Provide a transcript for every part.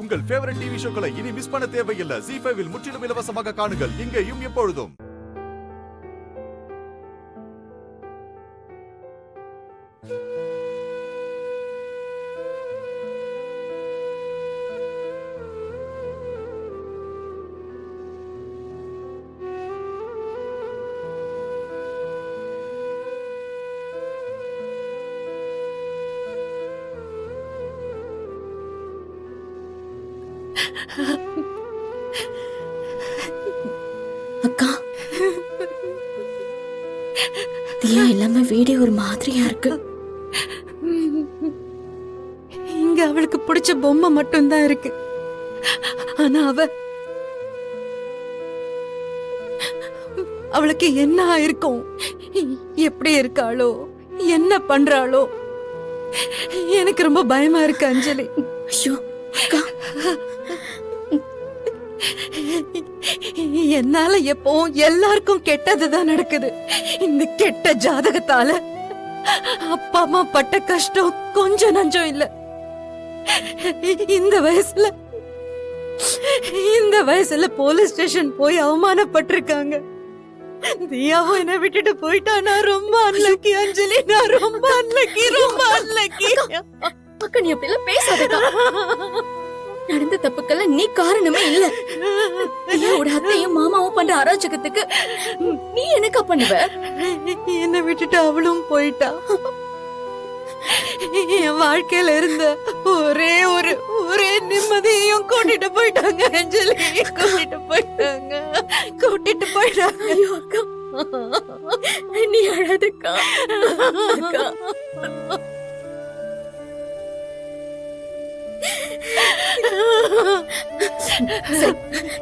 உங்கள் favourite TV ஷோக்களை இனி miss பண்ண தேவையில்லை. ZEE5 இல் முற்றிலும் இலவசமாக காணுங்கள். இங்கேயும் எப்பொழுதும். அக்கா, தியா இல்லாம வீடே ஒரு மாதிரியா இருக்கு. இங்க அவளுக்கு பிடிச்ச பொம்மை மட்டும்தான் இருக்கு. ஆனா அவளுக்கு என்ன ஆயிருக்கும், எப்படி இருக்காளோ, என்ன பண்றாளோ, எனக்கு ரொம்ப பயமா இருக்கு அஞ்சலி. ஐயோ அக்கா, என்னால எப்பவும் எல்லாருக்கும் கெட்டதுதான் நடக்குது. இந்த கெட்ட ஜாதகத்தால அப்பா அம்மா பட்ட கஷ்டம் கொஞ்சம் நஞ்சம் இல்ல. இந்த வயசுல போலீஸ் ஸ்டேஷன் போய் அவமானப்பட்டிருக்காங்க. தியாவும் என்ன விட்டுட்டு போயிட்டா. நான் ரொம்ப அன்லக்கி அஞ்சலி, நான் ரொம்ப அன்லக்கி, ரொம்ப அன்லக்கி. அக்கா நீ அப்படி எல்லாம் பேசாதக்கா. நடந்த தப்புக்கெல்லாம் நீ காரணமே இல்ல. தியாவோட அத்தையும் மாமாவும் பண்ற அராஜகத்துக்கு நீ என்னக்கா பண்ணுவ? என்ன விட்டுட்டு அவளும் போயிட்டா. என் வாழ்க்கையில இருந்த ஒரே நிம்மதியையும் கூட்டிட்டு போயிட்டாங்க அஞ்சலி, கூட்டிட்டு போயிட்டாங்க. ஐயோ அக்கா, நீ அழாதக்கா. அக்கா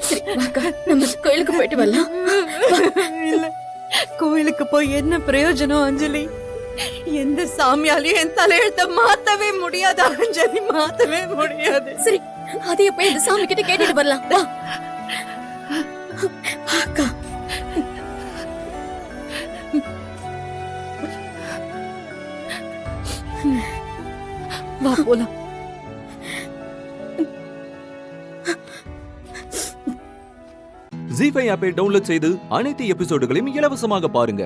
சரி வாக்கா, நம்ம கோயிலுக்கு போயிட்டு வரலாம். இல்ல, கோயிலுக்கு போய் என்ன பிரயோஜனம் அஞ்சலி? எந்த சாமியாலையும் என் தலையெழுத்த மாத்தவே முடியாது அஞ்சலி, மாத்தவே முடியாது. சரி, அதைய போய் இந்த சாமி கிட்ட கேட்டுட்டு வரலாம். வா அக்கா. வா போலாம். ZEE5 ஆப்பை டவுன்லோட் செய்து அனைத்து எபிசோடுகளையும் இலவசமாக பாருங்க.